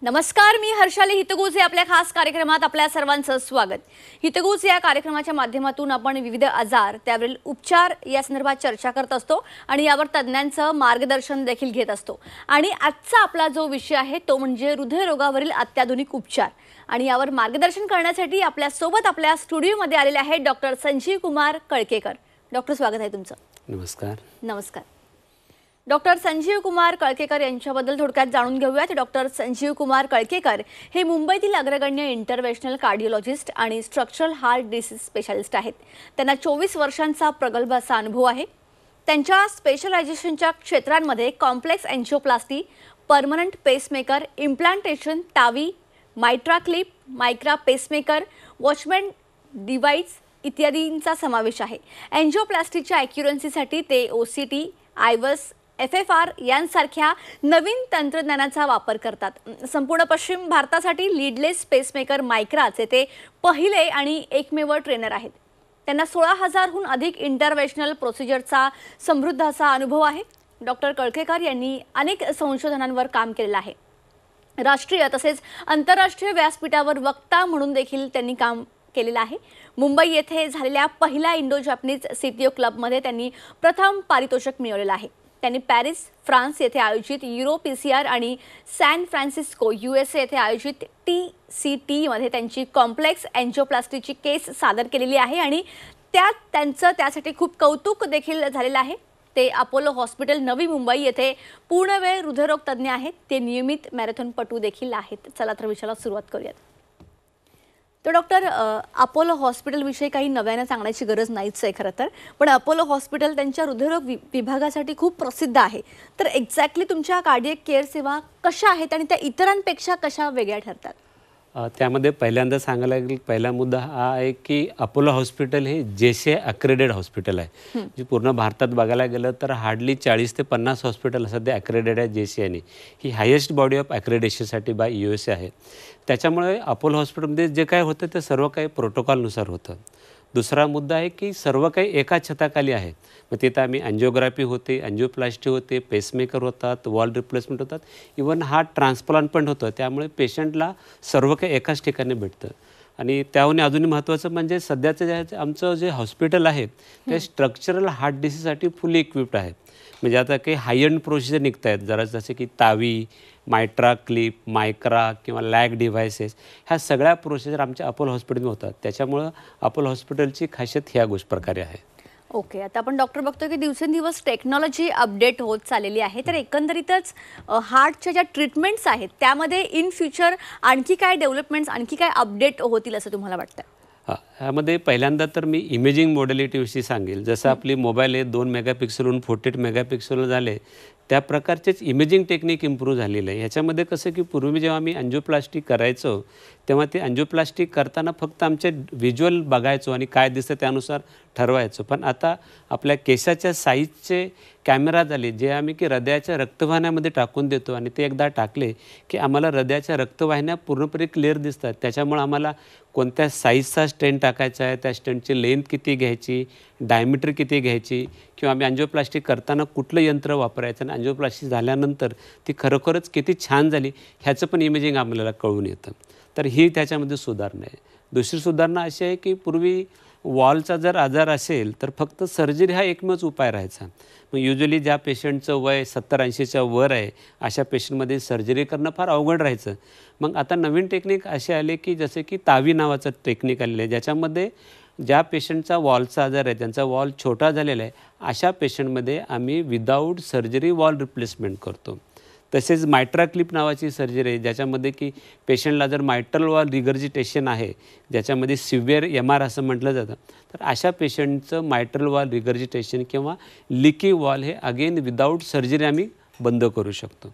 नमस्कार, मी हर्षाली हितगुजे आपल्या खास कार्यक्रमात आपल्या सर्वांचं स्वागत। हितगुज या कार्यक्रमाच्या माध्यमातून आपण विविध आजार त्यावरील उपचार या संदर्भात चर्चा करत असतो आणि यावर तज्ञांचं मार्गदर्शन देखील घेत असतो। आणि आजचा आपला जो विषय आहे तो म्हणजे हृदयरोगावरील अत्याधुनिक उपचार। आणि यावर मार्गदर्शन करण्यासाठी आपल्या सोबत आपल्या स्टुडिओमध्ये आलेले आहेत डॉक्टर संजीव कुमार कळकेकर। डॉक्टर, स्वागत आहे तुमचं। नमस्कार। नमस्कार डॉक्टर संजीव कुमार कळकेकर यांच्याबद्दल थोडक्यात जाणून घेऊयात। डॉक्टर संजीव कुमार कळकेकर हे मुंबईतील अग्रगण्य इंटरव्हेन्शनल कार्डिओलॉजिस्ट आणि स्ट्रक्चरल हार्ट डिसीज स्पेशालिस्ट आहेत। त्यांना 24 वर्षांचा प्रगल्भ असा अनुभव आहे। त्यांच्या स्पेशलायझेशनच्या क्षेत्रांमध्ये complex angioplasty, permanent pacemaker, implantation, TAVI, Mitra clip, Micra pacemaker, Watchman device इत्यादींचा समावेश आहे। एंजियोप्लास्टीच्या ॲक्युरन्सीसाठी ते OCT, आयवस, FFR यांसारख्या नवीन तंत्रज्ञानाचा वापर करतात। संपूर्ण पश्चिम भारतासाठी लीडलेस पेसमेकर मायक्राचे ते पहिले आणि एकमेव ट्रेनर आहेत। त्यांना 16,000हून अधिक इंटरव्हेन्शनल प्रोसिजरचा समृद्ध असा अनुभव आहे। डॉक्टर कळकेकर यांनी अनेक संशोधनांवर काम केलेलं आहे। राष्ट्रीय तसेच आंतरराष्ट्रीय व्यासपीठावर वक्ता म्हणून देखील त्यांनी काम केलेलं आहे। मुंबई येथे झालेल्या पहिल्या इंडो जॅपनीज CTO क्लबमध्ये त्यांनी प्रथम पारितोषिक मिळवलेलं आहे। त्यांनी पॅरिस, फ्रान्स येथे आयोजित यूरो PCR आणि सॅन फ्रान्सिस्को USA येथे आयोजित TCT मध्ये त्यांची कॉम्प्लेक्स एंजियोप्लास्टीची केस सादर केलेली आहे आणि त्यांचं त्यासाठी खूप कौतुक देखील झालेलं आहे। ते अपोलो हॉस्पिटल नवी मुंबई येथे पूर्णवेळ हृदयरोग तज्ञ आहेत। ते नियमित मॅरेथॉनपटू देखील आहेत। चला तर विषयाला सुरुवात करूयात। तो डॉक्टर, अपोलो हॉस्पिटलविषयी काही नव्यानं सांगण्याची गरज नाहीच आहे खरं तर, पण अपोलो हॉस्पिटल त्यांच्या हृदयरोग विभागासाठी खूप प्रसिद्ध आहे। तर एक्झॅक्टली तुमच्या कार्डियक केअर सेवा कशा आहेत आणि त्या इतरांपेक्षा कशा वेगळ्या ठरतात? त्यामध्ये पहिल्यांदा सांगायला लागेल, पहिला मुद्दा हा आहे की अपोलो हॉस्पिटल हे JCI अक्रेडेड हॉस्पिटल आहे। जे पूर्ण भारतात बघायला गेलं तर हार्डली 40 ते 50 हॉस्पिटल सध्या अक्रेडेड आहे JCIने। ही हायेस्ट बॉडी ऑफ अक्रेडेशनसाठी बाय USA आहे। त्याच्यामुळे अपोलो हॉस्पिटलमध्ये जे काय होतं ते सर्व काही प्रोटोकॉलनुसार होतं। दुसरा मुद्दा आहे की सर्व काही एका छताखाली आहे। मग तिथं आम्ही एंजिओग्राफी होते, एंजिओप्लास्टी होते, पेसमेकर होतात, वॉल रिप्लेसमेंट होतात, इवन हार्ट ट्रान्सप्लांट पण होतं। त्यामुळे पेशंटला सर्व काही एकाच ठिकाणी भेटतं। आणि त्याहून अजूनही महत्त्वाचं म्हणजे सध्याचं जे आमचं जे हॉस्पिटल आहे ते स्ट्रक्चरल हार्ट डिसीजसाठी फुली इक्विप्ड आहे। म्हणजे आता काही हाय एंड प्रोसिजर निघत आहेत जरा, जसे की तावी, मायट्रा क्लिप, मायक्रा किंवा लॅग डिव्हायसेस, ह्या सगळ्या प्रोसिजर आमच्या अपोलो हॉस्पिटलमध्ये होतात। त्याच्यामुळं अपोलो हॉस्पिटलची खासियत ह्या प्रकारे आहे। ओके, आता आपण डॉक्टर बघतो की दिवसेंदिवस टेक्नॉलॉजी अपडेट होत चाललेली आहे। तर एकंदरीतच हार्टच्या ज्या ट्रीटमेंट्स आहेत त्यामध्ये इन फ्युचर आणखी काय डेव्हलपमेंट्स, आणखी काय अपडेट होतील असं तुम्हाला वाटतं? ह्यामध्ये पहिल्यांदा तर मी इमेजिंग मॉडेलिटीविषयी सांगेल। जसं आपली मोबाईल आहे 2 मेगापिक्सलहून 48 मेगापिक्सल झाले, त्या प्रकारचेच इमेजिंग टेक्निक इम्प्रूव्ह झालेलं आहे। ह्याच्यामध्ये कसं की पूर्वी जेव्हा आम्ही एंजिओप्लास्टी करायचो तेव्हा ते एंजिओप्लास्टी करताना फक्त आमचे व्हिज्युअल बघायचो आणि काय दिसतं त्यानुसार ठरवायचो। पण आता आपल्या केसाच्या साईजचे कॅमेरा झाले जे आम्ही की हृदयाच्या रक्तवाहिन्यामध्ये टाकून देतो आणि ते एकदा टाकले की आम्हाला हृदयाच्या रक्तवाहिन्या पूर्णपणे क्लिअर दिसतात। त्याच्यामुळे आम्हाला कोणत्या साईजचा स्टेंट टाकायचा आहे, त्या स्टेंटची लेंथ किती घ्यायची, डायमीटर किती घ्यायची, किंवा आम्ही एंजिओप्लास्टी करताना कुठलं यंत्र वापरायचं आणि एंजिओप्लास्टी झाल्यानंतर ती खरोखरच किती छान झाली ह्याचं पण इमेजिंग आपल्याला कळून येतं। तर ही त्याच्यामध्ये सुधारणा आहे। दुसरी सुधारणा अशी आहे की पूर्वी वॉलचा जर आजार असेल तर फक्त सर्जरी हा एकमेवच उपाय राहायचा। मग युजली ज्या पेशंटचं वय 70-80च्या वर आहे अशा पेशंटमध्ये सर्जरी करणं फार अवघड राहायचं। मग आता नवीन टेक्निक असे आले की जसे की तावी नावाचं टेक्निक आलेलं आहे, ज्याच्यामध्ये ज्या पेशंटचा वॉलचा आजार आहे, त्यांचा वॉल छोटा झालेला आहे, अशा पेशंटमध्ये आम्ही विदाऊट सर्जरी वॉल रिप्लेसमेंट करतो। तसेच मायट्रा क्लिप नावाची सर्जरी आहे, ज्याच्यामध्ये की पेशंटला जर मायट्रल वॉल रिगर्जिटेशन आहे, ज्याच्यामध्ये सिव्हिअर MR असं म्हटलं जातं, तर अशा पेशंटचं मायट्रल वॉल रिगर्जिटेशन किंवा लिकी वॉल हे अगेन विदाऊट सर्जरी आम्ही बंद करू शकतो।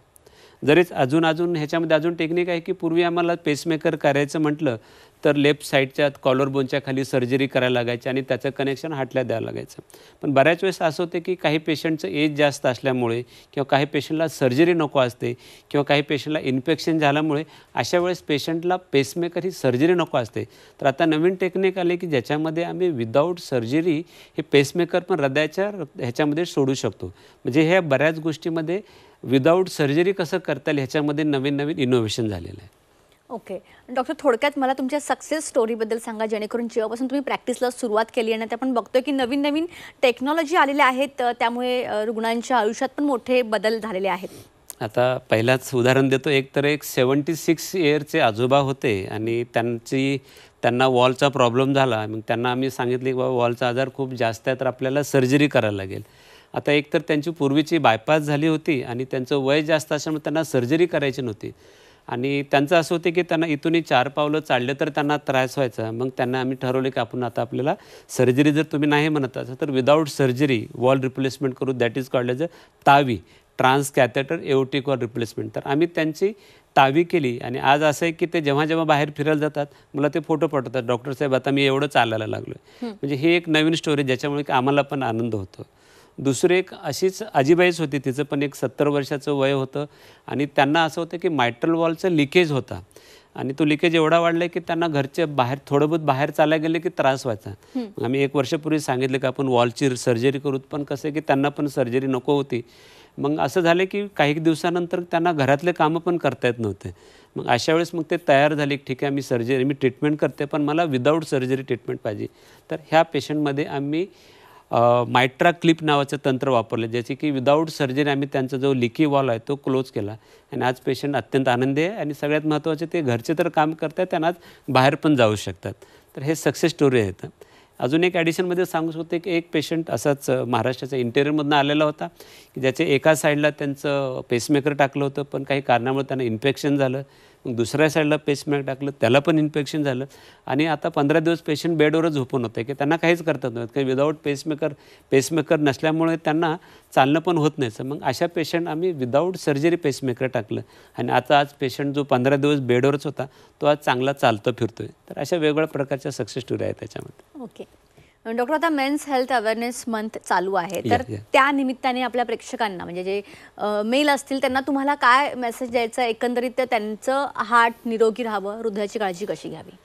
जरीच अजून ह्याच्यामध्ये अजून टेक्निक आहे की पूर्वी आम्हाला पेसमेकर करायचं म्हटलं तर लेफ्ट साईडच्या कॉलर बोनच्या खाली सर्जरी करायला लागायची आणि त्याचं कनेक्शन हार्टला द्यावं लागायचं. पण बऱ्याच वेळेस असं होते की काही पेशंटचं एज जास्त असल्यामुळे किंवा काही पेशंटला सर्जरी नको असते किंवा काही पेशंटला इन्फेक्शन झाल्यामुळे अशा वेळेस पेशंटला पेसमेकर ही सर्जरी नको असते. तर आता नवीन टेक्निक आले की ज्याच्यामध्ये आम्ही विदाऊट सर्जरी हे पेसमेकर पण हृदयाच्या ह्याच्यामध्ये सोडू शकतो. म्हणजे ह्या बऱ्याच गोष्टीमध्ये विदाऊट सर्जरी कसं करता येईल ह्याच्यामध्ये नवीन नवीन इनोव्हेशन झालेलं आहे. ओके. डॉक्टर, थोडक्यात मला तुमच्या सक्सेस स्टोरीबद्दल सांगा, जेणेकरून जेव्हापासून तुम्ही प्रॅक्टिसला सुरुवात केली आणि आता आपण बघतोय की नवीन नवीन टेक्नॉलॉजी आलेल्या आहेत, त्यामुळे रुग्णांच्या आयुष्यात पण मोठे बदल झालेले आहेत. आता पहिलाच उदाहरण देतो. एक 76 इयरचे आजोबा होते आणि त्यांना वॉलचा प्रॉब्लेम झाला. मग त्यांना आम्ही सांगितले की बाबा वॉलचा आजार खूप जास्त आहे, तर आपल्याला सर्जरी करायला लागेल. आता एकतर त्यांची पूर्वीची बायपास झाली होती आणि त्यांचं वय जास्त असल्यामुळे त्यांना सर्जरी करायची नव्हती आणि त्यांचं असं होतं की त्यांना इथूनही 4 पावलं चालले तर त्यांना त्रास व्हायचा. मग त्यांना आम्ही ठरवलं की आपण आता आपल्याला सर्जरी जर तुम्ही नाही म्हणत असाल तर विदाऊट सर्जरी वॉल रिप्लेसमेंट करू. That is called as a TAVI, transcatheter aortic valve replacement. तर आम्ही त्यांची तावी केली आणि आज असं आहे की ते जेव्हा जेव्हा बाहेर फिरायला जातात मला ते फोटो पाठवतात, डॉक्टर साहेब आता मी एवढं चालायला लागलो. म्हणजे ही एक नवीन स्टोरी ज्याच्यामुळे की आम्हाला पण आनंद होतो. दुसरी एक अशीच आजीबाईच होती, तिचं पण एक 70 वर्षाचं वय होतं आणि त्यांना असं होतं की मायट्रल वॉलचं लिकेज होता आणि तो लिकेज एवढा वाढला की त्यांना घरचे बाहेर थोडं बहुत बाहेर चालायला गेले की त्रास व्हायचा. आम्ही 1 वर्षापूर्वी सांगितलं की आपण वॉलची सर्जरी करू, पण कसं आहे की त्यांना पण सर्जरी नको होती. मग असं झालं की काही दिवसानंतर त्यांना घरातले कामं पण करता येत नव्हते. मग अशा वेळेस मग ते तयार झाले की ठीक आहे मी ट्रीटमेंट करते पण मला विदाऊट सर्जरी ट्रीटमेंट पाहिजे. तर ह्या पेशंटमध्ये आम्ही मायट्रा क्लिप नावाचं तंत्र वापरलं, ज्याची की विदाऊट सर्जरी आम्ही त्यांचा जो लिकी वॉल आहे तो क्लोज केला आणि आज पेशंट अत्यंत आनंदी आहे आणि सगळ्यात महत्त्वाचे ते घरचे तर काम करतात, त्यांना आज बाहेर पण जाऊ शकतात. तर हे सक्सेस स्टोरी आहेत. अजून एक ॲडिशनमध्ये सांगू शकते की एक पेशंट असाच महाराष्ट्राच्या इंटेरियरमधून आलेला होता की ज्याच्या एका साईडला त्यांचं पेसमेकर टाकलं होतं, पण काही कारणामुळे त्यांना इन्फेक्शन झालं. मग दुसऱ्या साईडला पेसमेकर टाकलं, त्याला पण इन्फेक्शन झालं आणि आता 15 दिवस पेशंट बेडवरच झोपून होते की त्यांना काहीच करता नव्हतं की विदाऊट पेसमेकर नसल्यामुळे त्यांना चालणं पण होत नाही. मग अशा पेशंट आम्ही विदाऊट सर्जरी पेसमेकर टाकलं आणि आता आज पेशंट जो 15 दिवस बेडवरच होता तो आज चांगला चालतो फिरतोय. तर अशा वेगवेगळ्या प्रकारच्या सक्सेस स्टोरी आहेत त्याच्यामध्ये. ओके. डॉक्टर, आता मेन्स हेल्थ अवेअरनेस मंथ चालू आहे, तर त्या निमित्ताने आपल्या प्रेक्षकांना म्हणजे जे मेल असतील त्यांना तुम्हाला काय मेसेज द्यायचा, एकंदरीत त्यांचं हार्ट निरोगी राहावं, हृदयाची काळजी कशी घ्यावी?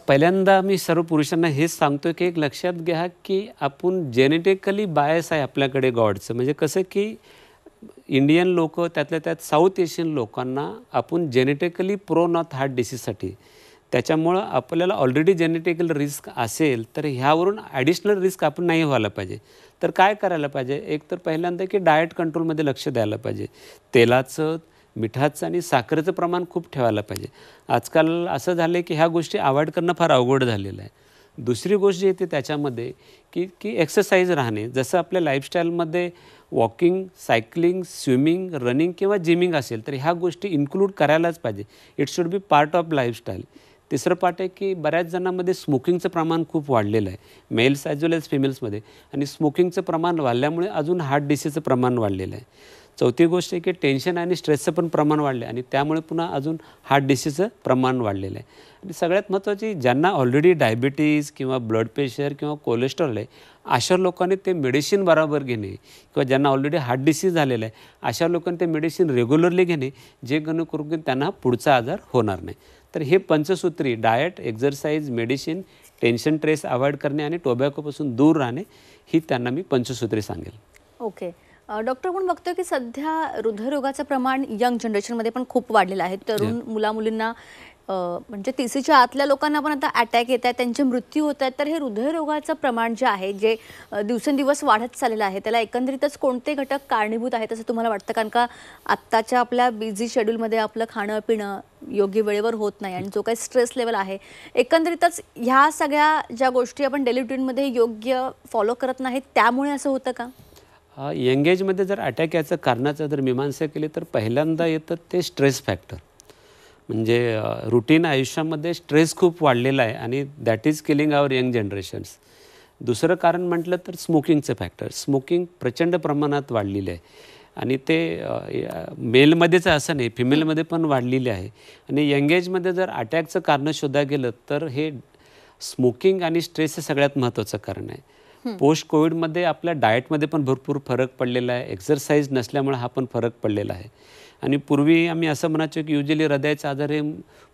पहिल्यांदा मी सर्व पुरुषांना हेच सांगतो की एक लक्षात घ्या की आपण जेनेटिकली बायस आहे आपल्याकडे गॉडचं. म्हणजे कसं की इंडियन लोक त्यातल्या त्यात साऊथ एशियन लोकांना आपण जेनेटिकली प्रोन आहोत हार्ट डिसीजसाठी. त्याच्यामुळं आपल्याला ऑलरेडी जेनेटिकल रिस्क असेल तर ह्यावरून ॲडिशनल रिस्क आपण नाही व्हायला पाहिजे. तर काय करायला पाहिजे, एक तर पहिल्यांदा की डाएट कंट्रोलमध्ये लक्ष द्यायला पाहिजे. तेलाचं, मिठाचं आणि साखरेचं प्रमाण खूप ठेवायला पाहिजे. आजकाल असं झालं आहे की ह्या गोष्टी अवॉइड करणं फार अवघड झालेलं आहे. दुसरी गोष्ट जी येते त्याच्यामध्ये की एक्सरसाइज राहणे. जसं आपल्या लाईफस्टाईलमध्ये वॉकिंग, सायकलिंग, स्विमिंग, रनिंग किंवा जिमिंग असेल तर ह्या गोष्टी इन्क्लूड करायलाच पाहिजे. It should be part of lifestyle. तिसरं पार्ट आहे की बऱ्याच जणांमध्ये स्मोकिंगचं प्रमाण खूप वाढलेलं आहे, मेल्स ॲज वेल एज फिमेल्समध्ये, आणि स्मोकिंगचं प्रमाण वाढल्यामुळे अजून हार्ट डिसीजचं प्रमाण वाढलेलं आहे. चौथी गोष्ट आहे की टेन्शन आणि स्ट्रेसचं पण प्रमाण वाढलं आहे आणि त्यामुळे पुन्हा अजून हार्ट डिसीजचं प्रमाण वाढलेलं आहे. आणि सगळ्यात महत्त्वाची, ज्यांना ऑलरेडी डायबिटीज किंवा ब्लड प्रेशर किंवा कोलेस्ट्रॉल आहे अशा लोकांनी ते मेडिसिन बरोबर घेणे, किंवा ज्यांना ऑलरेडी हार्ट डिसीज झालेलं आहे अशा लोकांनी ते मेडिसिन रेग्युलरली घेणे, जे करून त्यांना पुढचा आजार होणार नाही. तर हे पंचसूत्री diet, exercise, medicine, tension stress avoid करणे आणि टोबॅकोपासून दूर राहणे ही त्यांना मी पंचसूत्री सांगेल. ओके. डॉक्टर, आपण बघतोय की सध्या हृदयरोगाचं प्रमाण यंग जनरेशनमध्ये पण खूप वाढलेलं आहे. तरुण मुलामुलींना म्हणजे 30च्या आतल्या लोकांना पण आता अटॅक येत आहेत, त्यांचे मृत्यू होत आहेत. तर हे हृदयरोगाचं प्रमाण जे आहे, जे दिवसेंदिवस वाढत चाललेलं आहे, त्याला एकंदरीतच कोणते घटक कारणीभूत आहेत असं तुम्हाला वाटतं? कारण का आत्ताच्या आपल्या बिझी शेड्यूलमध्ये आपलं खाणं पिणं योग्य वेळेवर होत नाही आणि जो काही स्ट्रेस लेवल आहे, एकंदरीतच ह्या सगळ्या ज्या गोष्टी आपण डेली रुटीनमध्ये योग्य फॉलो करत नाहीत, त्यामुळे असं होतं का? यंग एजमध्ये जर अटॅक याचं कारणाचं जर मीमांसा केली तर पहिल्यांदा येतं ते स्ट्रेस फॅक्टर. म्हणजे रुटीन आयुष्यामध्ये स्ट्रेस खूप वाढलेला आहे आणि that is killing our young generations. दुसरं कारण म्हटलं तर स्मोकिंगचं फॅक्टर. स्मोकिंग प्रचंड प्रमाणात वाढलेलं आहे आणि ते मेलमध्येच असं नाही, फिमेलमध्ये पण वाढलेली आहे. आणि यंग एजमध्ये जर अटॅकचं कारण शोधायला गेलं तर हे स्मोकिंग आणि स्ट्रेस हे सगळ्यात महत्त्वाचं कारण आहे. पोस्ट कोविडमध्ये आपल्या डाएटमध्ये पण भरपूर फरक पडलेला आहे, एक्सरसाइज नसल्यामुळे हा पण फरक पडलेला आहे. आणि पूर्वी आम्ही असं म्हणायचो की युजली हृदयाचे आजार हे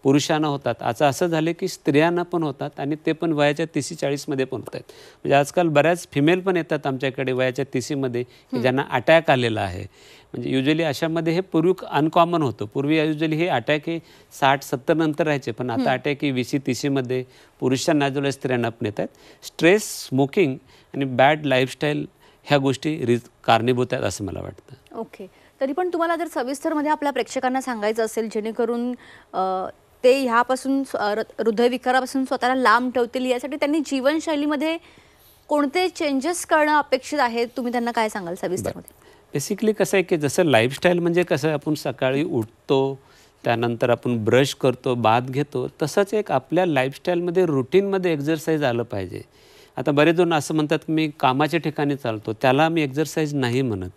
पुरुषांना होतात, आता असं झालं की स्त्रियांना पण होतात आणि ते पण वयाच्या 30-40मध्ये पण होत आहेत. म्हणजे आजकाल बऱ्याच फिमेल पण येतात आमच्याकडे वयाच्या 30मध्ये की ज्यांना अटॅक आलेला आहे. म्हणजे युजली अशामध्ये हे पूर्वी अनकॉमन होतं. पूर्वी युजली हे अटॅक हे 60-70 नंतर राहायचे, पण आता अटॅक हे 20-30मध्ये पुरुषांना जो स्त्रियांना पण येत आहेत. स्ट्रेस, स्मोकिंग आणि बॅड लाईफस्टाईल ह्या गोष्टी कारणीभूत आहेत असं मला वाटतं. ओके. तरी पण तुम्हाला जर सविस्तरमध्ये आपल्या प्रेक्षकांना सांगायचं असेल जेणेकरून ते ह्यापासून हृदयविकारापासून स्वतःला लांब ठेवतील, यासाठी त्यांनी जीवनशैलीमध्ये कोणते चेंजेस करणं अपेक्षित आहे, तुम्ही त्यांना काय सांगाल सविस्तरमध्ये? बेसिकली कसं आहे की जसं लाईफस्टाईल म्हणजे कसं आपण सकाळी उठतो, त्यानंतर आपण ब्रश करतो, बाथ घेतो, तसंच एक आपल्या लाईफस्टाईलमध्ये रुटीनमध्ये एक्झरसाईज आलं पाहिजे. आता बरेच जण असं म्हणतात की मी कामाच्या ठिकाणी चालतो, त्याला मी एक्झरसाईज नाही म्हणत.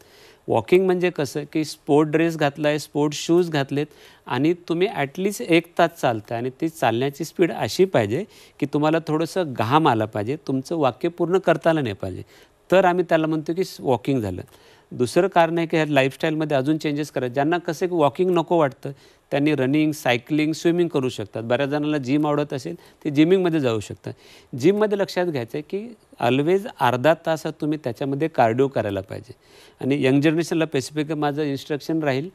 वॉकिंग म्हणजे कसं की स्पोर्ट ड्रेस घातला आहे, स्पोर्ट शूज घातलेत आणि तुम्ही ॲटलिस्ट 1 तास चालता आणि ती चालण्याची स्पीड अशी पाहिजे की तुम्हाला थोडंसं घाम आला पाहिजे, तुमचं वाक्य पूर्ण करता आलं नाही पाहिजे, तर आम्ही त्याला म्हणतो की वॉकिंग झालं. दुसरं कारण आहे की ह्या लाईफस्टाईलमध्ये अजून चेंजेस करायचे. ज्यांना कसं की वॉकिंग नको वाटतं त्यांनी रनिंग, सायकलिंग, स्विमिंग करू शकतात. बऱ्याच जणांना जिम आवडत असेल ते जिमिंगमध्ये जाऊ शकतात. जिममध्ये लक्षात घ्यायचं आहे की ऑलवेज अर्धा तास तुम्ही त्याच्यामध्ये कार्डिओ करायला पाहिजे. आणि यंग जनरेशनला स्पेसिफिक माझं इन्स्ट्रक्शन राहील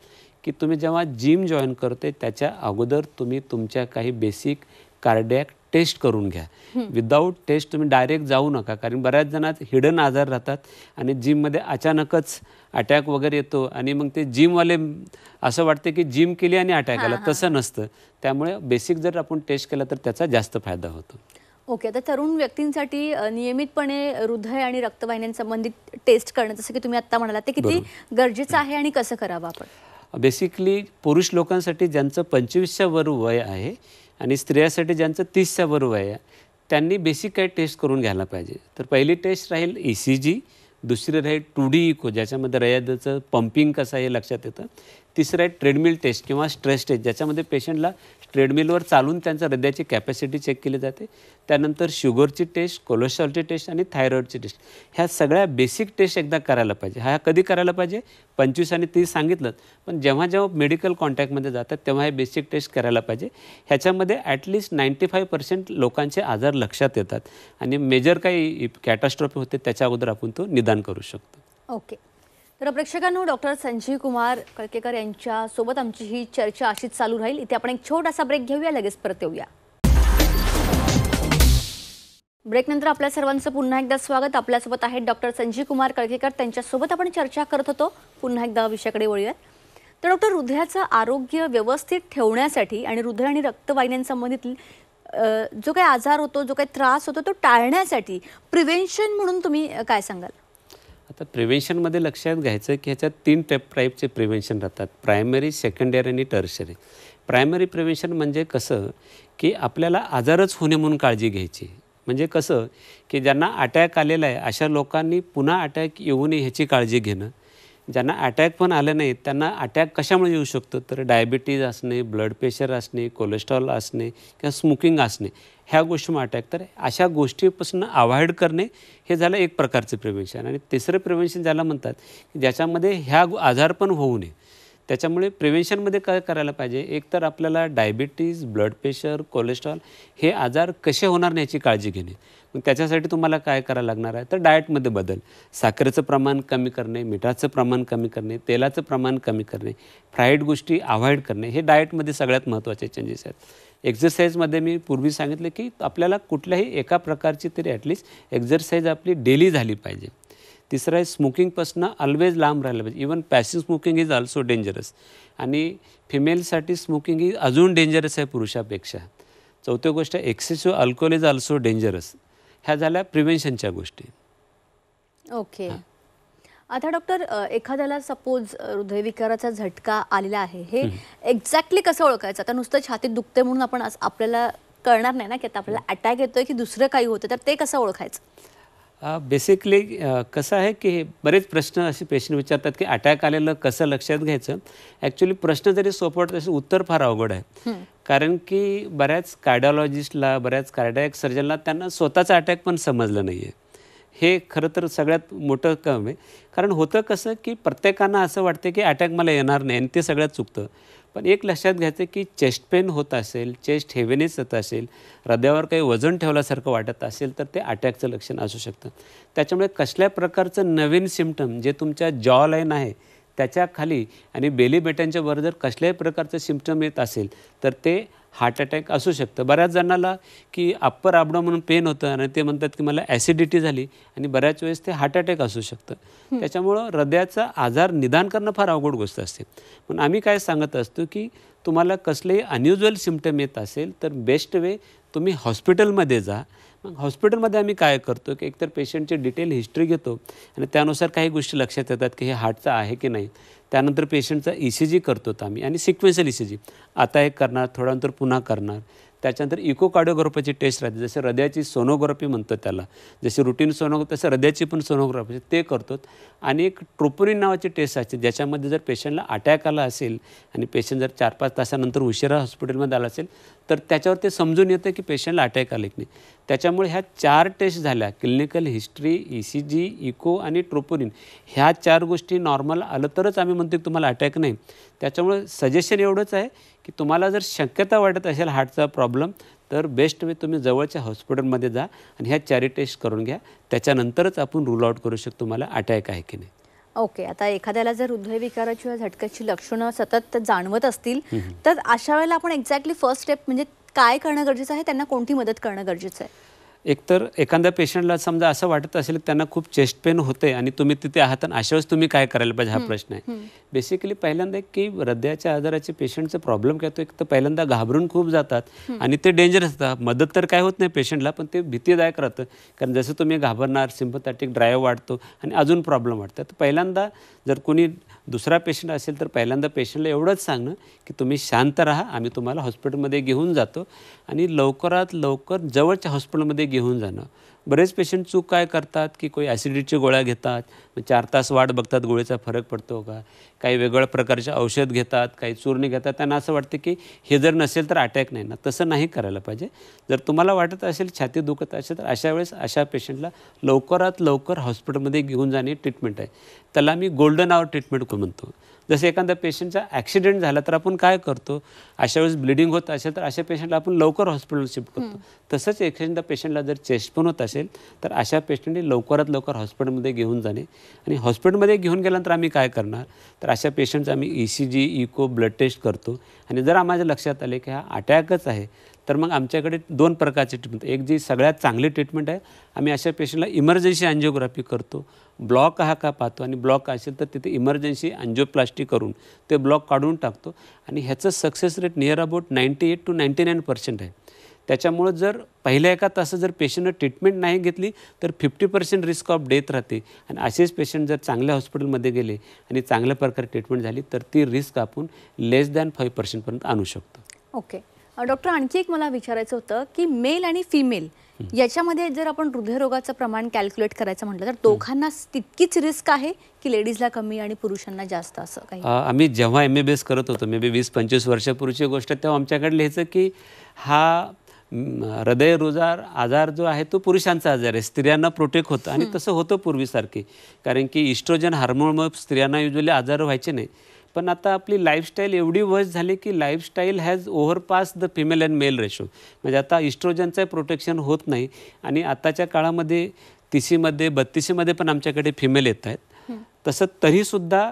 की तुम्ही जेव्हा जिम जॉईन करते त्याच्या अगोदर तुम्ही तुमच्या काही बेसिक कार्डिॲक टेस्ट करून घ्या. विदाऊट टेस्ट तुम्ही डायरेक्ट जाऊ नका, कारण बऱ्याच जणांत हिडन आजार राहतात आणि जिममध्ये अचानकच अटॅक वगैरे येतो आणि मग ते जिमवाले असं वाटते की जिम केली आणि अटॅक आला, तसं नसतं. त्यामुळे बेसिक जर आपण टेस्ट केला तर त्याचा जास्त फायदा होतो. ओके. आता तरुण व्यक्तींसाठी नियमितपणे हृदय आणि रक्तवाहिन्यांसंबंधित टेस्ट करणं, जसं की तुम्ही आत्ता म्हणालात, ते किती गरजेचं आहे आणि कसं करावं आपण? बेसिकली पुरुष लोकांसाठी ज्यांचं 25च्या वर वय आहे आणि स्त्रियासाठी ज्यांचं 30च्या वर वय आहे त्यांनी बेसिक काही टेस्ट करून घ्यायला पाहिजे. तर पहिली टेस्ट राहील ECG, दुसरी राहील 2D इको ज्याच्यामध्ये हृदयाचं पंपिंग कसं आहे हे लक्षात येतं. तिसरं आहे ट्रेडमिल टेस्ट किंवा स्ट्रेस टेस्ट ज्याच्यामध्ये पेशंटला ट्रेडमिलवर चालून त्यांच्या हृदयाची कॅपॅसिटी चेक केली जाते. त्यानंतर शुगरची टेस्ट, कोलेस्ट्रॉलची टेस्ट आणि थायरॉईडची टेस्ट, ह्या सगळ्या बेसिक टेस्ट एकदा करायला पाहिजे. ह्या कधी करायला पाहिजे? 25 आणि 30 सांगितलं, पण जेव्हा जेव्हा मेडिकल कॉन्टॅक्टमध्ये जातात तेव्हा हे बेसिक टेस्ट करायला पाहिजे. ह्याच्यामध्ये ॲटलिस्ट 95% लोकांचे आजार लक्षात येतात आणि मेजर काही कॅटास्ट्रॉफी होते त्याच्या अगोदर आपण तो निदान करू शकतो. ओके. तर प्रेक्षकांनो, डॉक्टर संजीव कुमार कळकेकर यांच्यासोबत आमची ही चर्चा अशीच चालू राहील. इथे आपण एक छोटासा ब्रेक घेऊया, लगेच परत येऊया. ब्रेकनंतर आपल्या सर्वांचं पुन्हा एकदा स्वागत. आपल्यासोबत आहेत डॉक्टर संजीव कुमार कळकेकर. त्यांच्यासोबत आपण चर्चा करत होतो. पुन्हा एकदा विषयाकडे वळूयात. तर डॉक्टर, हृदयाचं आरोग्य व्यवस्थित ठेवण्यासाठी आणि हृदय आणि रक्तवाहिन्यांसंबंधित जो काही आजार होतो, जो काही त्रास होतो, तो टाळण्यासाठी प्रिव्हेन्शन म्हणून तुम्ही काय सांगाल? आता प्रिव्हेन्शनमध्ये लक्षात घ्यायचं की ह्याच्यात 3 टाईपचे प्रिव्हेन्शन राहतात: प्रायमरी, सेकंडरी आणि टर्शरी. प्रायमरी प्रिव्हेन्शन म्हणजे कसं की आपल्याला आजारच होणे म्हणून काळजी घ्यायची. म्हणजे कसं की ज्यांना अटॅक आलेला आहे अशा लोकांनी पुन्हा अटॅक येऊ नये ह्याची काळजी घेणं. ज्यांना अटॅक पण आलं नाही त्यांना अटॅक कशामुळे येऊ शकतो, तर डायबिटीज असणे, ब्लड प्रेशर असणे, कोलेस्ट्रॉल असणे किंवा स्मोकिंग असणे, ह्या गोष्टीमुळे अटॅक. तर अशा गोष्टीपासून अवॉइड करणे हे झालं एक प्रकारचं प्रिव्हेन्शन. आणि तिसरं प्रिव्हेन्शन ज्याला म्हणतात की ज्याच्यामध्ये ह्या आजार पण होऊ नये. त्याच्यामुळे प्रिव्हेन्शनमध्ये काय करायला पाहिजे, एक तर आपल्याला डायबिटीज, ब्लड प्रेशर, कोलेस्ट्रॉल हे आजार कसे होणार नाही याची काळजी घेणे. मग त्याच्यासाठी तुम्हाला काय करायला लागणार आहे, तर डाएटमध्ये बदल, साखरेचं प्रमाण कमी करणे, मिठाचं प्रमाण कमी करणे, तेलाचं प्रमाण कमी करणे, फ्राईड गोष्टी अवॉइड करणे, हे डाएटमध्ये सगळ्यात महत्त्वाचे चेंजेस आहेत. एक्झरसाईजमध्ये मी पूर्वी सांगितलं की आपल्याला कुठल्याही एका प्रकारची तरी ॲटलिस्ट एक्झरसाईज आपली डेली झाली पाहिजे. तिसरं आहे स्मोकिंगपासून ऑलवेज लांब राहायला पाहिजे. Even passive smoking is also dangerous आणि फिमेलसाठी स्मोकिंग ही अजून डेंजरस आहे पुरुषापेक्षा. चौथी गोष्ट excessive alcohol is also dangerous. ह्या झाल्या प्रिव्हेन्शनच्या गोष्टी. ओके. आता डॉक्टर, एखाद्याला सपोज हृदयविकाराचा झटका आलेला आहे, हे एक्झॅक्टली कसं ओळखायचं? आता नुसतं छातीत दुखते म्हणून आपण आपल्याला कळणार नाही ना की आता आपल्याला अटॅक येतोय की दुसरं काही होतं, तर ते कसं ओळखायचं? बेसिकली कसं आहे की बरेच प्रश्न असे पेशंट विचारतात की अटॅक आलेलं कसं लक्षात घ्यायचं. ॲक्च्युली प्रश्न जरी सोपं वाटत तसं उत्तर फार अवघड आहे. कारण की बऱ्याच कार्डिओलॉजिस्टला, बऱ्याच कार्डिॲक सर्जनला त्यांना स्वतःचा अटॅक पण समजलं नाही आहे. हे खरं तर सगळ्यात मोठं काम आहे. कारण होतं कसं की प्रत्येकांना असं वाटतं की अटॅक मला येणार नाही आणि ते सगळ्यात चुकतं. पण एक लक्षात घ्यायचं की चेस्ट पेन होत असेल, चेस्ट हेवीनेस होत असेल, हृदयावर काही वजन ठेवल्यासारखं वाटत असेल तर ते अटॅकचं लक्षण असू शकतं. त्याच्यामुळे कसल्या प्रकारचं नवीन सिम्पटम जे तुमच्या जॉ लाईन आहे त्याच्या खाली आणि बेली बटनच्या वर जर कसल्याही प्रकारचं सिम्पटम येत असेल तर ते हार्ट अटॅक असू शकतं. बऱ्याच जणांना की अप्पर ॲब्डोमेन पेन होतं आणि ते म्हणतात की मला ॲसिडिटी झाली आणि बऱ्याच वेळेस ते हार्ट अटॅक असू शकतं. त्याच्यामुळं हृदयाचा आजार निदान करणं फार अवघड गोष्ट असते. पण आम्ही काय सांगत असतो की तुम्हाला कसलेही अनयुज्युअल सिम्पटम येत असेल तर बेस्ट वे तुम्ही हॉस्पिटलमध्ये जा. मग हॉस्पिटलमध्ये आम्ही काय करतो की एकतर पेशंटची डिटेल हिस्ट्री घेतो आणि त्यानुसार काही गोष्टी लक्षात येतात की हे हार्टचं आहे की नाही. त्यानंतर पेशंटचा ECG करतो आम्ही आणि सिक्वेन्शियल ECG आता एक करणार, थोड्या नंतर पुन्हा करणार. त्याच्यानंतर इकोकार्डिओग्राफीची टेस्ट राहते, जसं हृदयाची सोनोग्राफी म्हणतो त्याला, जशी रुटीन सोनोग्राफी तसं हृदयाची पण सोनोग्राफी ते करतो. आणि एक ट्रोपोनिन नावाची टेस्ट असते ज्याच्यामध्ये जर पेशंटला अटॅक आला असेल आणि पेशंट जर 4-5 तासानंतर उशिरा हॉस्पिटलमध्ये आला असेल तर त्याच्यावर ते समजून येतं की पेशंटला अटॅक आले की नाही. त्याच्यामुळे ह्या 4 टेस्ट झाल्या, क्लिनिकल हिस्ट्री, ECG, इको आणि ट्रोपोनिन, ह्या 4 गोष्टी नॉर्मल आलं तरच आम्ही म्हणतो की तुम्हाला अटॅक नाही. त्याच्यामुळे सजेशन एवढंच आहे की तुम्हाला जर शक्यता वाटत असेल हार्टचा प्रॉब्लेम तर बेस्ट वे तुम्ही जवळच्या हॉस्पिटलमध्ये जा आणि ह्या 4 टेस्ट करून घ्या. त्याच्यानंतरच आपण रूल आउट करू शकतो तुम्हाला अटॅक आहे की नाही. ओके. आता एखाद्याला जर हृदयविकाराची किंवा झटक्याची लक्षणं सतत जाणवत असतील तर अशा वेळेला आपण एक्झॅक्टली फर्स्ट स्टेप म्हणजे काय करणं गरजेचं आहे, त्यांना कोणती मदत करणं गरजेचं आहे? एकतर एखाद्या पेशंटला समजा असं वाटत असेल की त्यांना खूप चेस्ट पेन होते आणि तुम्ही तिथे आहात आणि अशा वेळेस तुम्ही काय करायला पाहिजे हा प्रश्न आहे. बेसिकली पहिल्यांदा की हृदयाच्या आजाराचे पेशंटचा प्रॉब्लेम काय होतो, एक तर पहिल्यांदा घाबरून खूप जातात आणि ते डेंजरस असतात. मदत तर काय होत नाही पेशंटला, पण ते भीतीदायक राहतं. कारण जसं तुम्ही घाबरणार, सिम्पथॅटिक ड्राईव्ह वाढतो आणि अजून प्रॉब्लेम वाटतात. तर पहिल्यांदा जर कोणी दुसरा पेशंट असेल तर पहिल्यांदा पेशंटला एवढंच सांगणं की तुम्ही शांत राहा, आम्ही तुम्हाला हॉस्पिटलमध्ये घेऊन जातो आणि लवकरात लवकर जवळच्या हॉस्पिटलमध्ये घेऊन जाणं. बरेच पेशंट चूक काय करतात की कोणी ॲसिडिटीच्या गोळ्या घेतात, मग 4 तास वाट बघतात गोळीचा फरक पडतो का, काही वेगवेगळ्या प्रकारचे औषध घेतात, काही चूर्ण घेतात. त्यांना असं वाटतं की हे जर नसेल तर अटॅक नाही ना. तसं नाही करायला पाहिजे. जर तुम्हाला वाटत असेल छाती दुखत असेल तर अशा वेळेस अशा पेशंटला लवकरात लवकर हॉस्पिटलमध्ये घेऊन जाणे ट्रीटमेंट आहे. त्याला आम्ही गोल्डन आवर ट्रीटमेंट म्हणतो. जसं एखाद्या पेशंटचा ॲक्सिडेंट झाला तर आपण काय करतो, अशा वेळेस ब्लिडिंग होत असेल तर अशा पेशंटला आपण लवकर हॉस्पिटल शिफ्ट करतो. तसंच एखाद्या पेशंटला जर चेस्ट पण होत असेल तर अशा पेशंटने लवकरात लवकर हॉस्पिटलमध्ये घेऊन जाणे. आणि हॉस्पिटलमध्ये घेऊन गेल्यानंतर आम्ही काय करणार तर अशा पेशंटचा आम्ही ECG, इको, ब्लड टेस्ट करतो. आणि जर आम्हाला लक्षात आले की हा अटॅकच आहे तर मग आमच्याकडे 2 प्रकारची ट्रीटमेंट. एक जी सगळ्यात चांगली ट्रीटमेंट आहे, आम्ही अशा पेशंटला इमर्जन्सी अँजिओग्राफी करतो. ब्लॉक हा का पाहतो आणि ब्लॉक असेल तर तिथे इमर्जन्सी अँजिओप्लास्टी करून ते ब्लॉक काढून टाकतो. आणि ह्याचं success rate near about 98 to 99% आहे. त्याच्यामुळं जर पहिल्या एका तासात जर पेशंटनं ट्रीटमेंट नाही घेतली तर 50% रिस्क ऑफ डेथ राहते. आणि असेच पेशंट जर चांगल्या हॉस्पिटलमध्ये गेले आणि चांगल्या प्रकारे ट्रीटमेंट झाली तर ती रिस्क आपण लेस दॅन 5% पर्यंत आणू शकतो. ओके. डॉक्टर, आणखी एक मला विचारायचं होतं की मेल आणि फिमेल याच्यामध्ये जर आपण हृदयरोगाचं प्रमाण कॅल्क्युलेट करायचं म्हटलं तर दोघांना तितकीच रिस्क आहे की लेडीजला कमी आणि पुरुषांना जास्त, असं काही? आम्ही जेव्हा MBBS करत होतो, मे बी 20-25 वर्षापूर्वीची गोष्ट, तेव्हा आमच्याकडे लिहायचं की हा हृदयरोगाचा आजार जो आहे तो पुरुषांचा आजार आहे, स्त्रियांना प्रोटेक्ट होतं. आणि तसं होतं पूर्वीसारखे, कारण की इस्ट्रोजन हार्मोनमुळे स्त्रियांना युजली आजार व्हायचे नाही. पण आता आपली लाईफस्टाईल एवढी वर्स्ट झाली की lifestyle has overpass the female and male ratio. म्हणजे आता इस्ट्रोजनचं प्रोटेक्शन होत नाही. आणि आताच्या काळामध्ये 30मध्ये 32मध्ये पण आमच्याकडे फिमेल येत आहेत. तसं तरीसुद्धा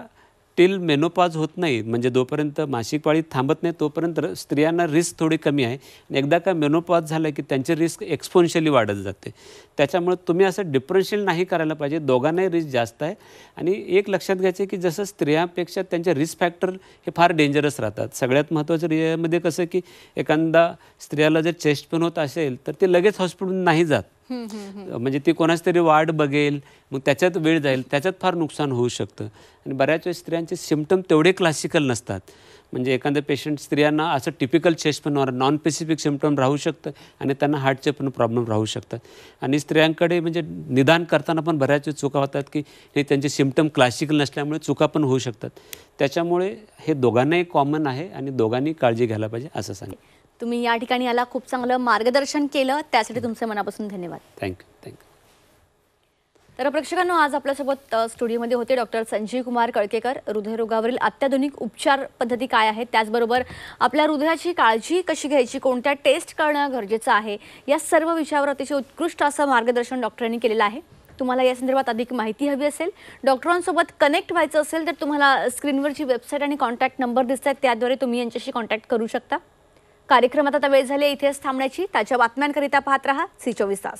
टिल मेनोपॉज होत नाही, म्हणजे जोपर्यंत मासिक पाळी थांबत नाही तोपर्यंत स्त्रियांना रिस्क थोडी कमी आहे. एकदा का मेनोपॉज झालं की त्यांची रिस्क एक्सपोन्शियली वाढत जाते. त्याच्यामुळे तुम्ही असं डिफरन्शियल नाही करायला पाहिजे, दोघांनाही रिस्क जास्त आहे. आणि एक लक्षात घ्यायचं की जसं स्त्रियांपेक्षा त्यांचे रिस्क फॅक्टर हे फार डेंजरस राहतात. सगळ्यात महत्त्वाचं यामध्ये कसं की एखादा स्त्रियाला जर चेस्ट पेन होत असेल तर ते लगेच हॉस्पिटल नाही जात. म्हणजे ती कोणाच तरी वाट बघेल, मग त्याच्यात वेळ जाईल, त्याच्यात फार नुकसान होऊ शकतं. आणि बऱ्याच वेळेस स्त्रियांचे सिम्पटम तेवढे क्लासिकल नसतात. म्हणजे एखाद्या पेशंट स्त्रियांना असं typical chest pain non specific symptom राहू शकतं आणि त्यांना हार्टचे पण प्रॉब्लेम राहू शकतात. आणि स्त्रियांकडे म्हणजे निदान करताना पण बऱ्याच चुका होतात की हे त्यांचे सिम्पटम क्लासिकल नसल्यामुळे चुका पण होऊ शकतात. त्याच्यामुळे हे दोघांनाही कॉमन आहे आणि दोघांनी काळजी घ्यायला पाहिजे असं सांगेन. तुम्ही या ठिकाणी याला खूप चांगलं मार्गदर्शन केलं, त्यासाठी तुमचे मनापासून धन्यवाद. थँक्यू. तर प्रेक्षकांनो, आज आपल्यासोबत स्टुडिओमध्ये होते डॉक्टर संजीव कुमार कळकेकर. हृदयरोगावरील अत्याधुनिक उपचार पद्धती काय आहेत, त्याचबरोबर आपल्या हृदयाची काळजी कशी घ्यायची, कोणत्या टेस्ट करणं गरजेचं आहे, या सर्व विषयावर अतिशय उत्कृष्ट असं मार्गदर्शन डॉक्टरांनी केलेलं आहे. तुम्हाला या संदर्भात अधिक माहिती हवी असेल, डॉक्टरांसोबत कनेक्ट व्हायचं असेल, तर तुम्हाला स्क्रीनवरची वेबसाईट आणि कॉन्टॅक्ट नंबर दिसत आहेत, त्याद्वारे तुम्ही यांच्याशी कॉन्टॅक्ट करू शकता. कार्यक्रमात आता वेळ झाली इथेच थांबण्याची. ताज्या बातम्यांकरिता पाहत रहा C24 तास.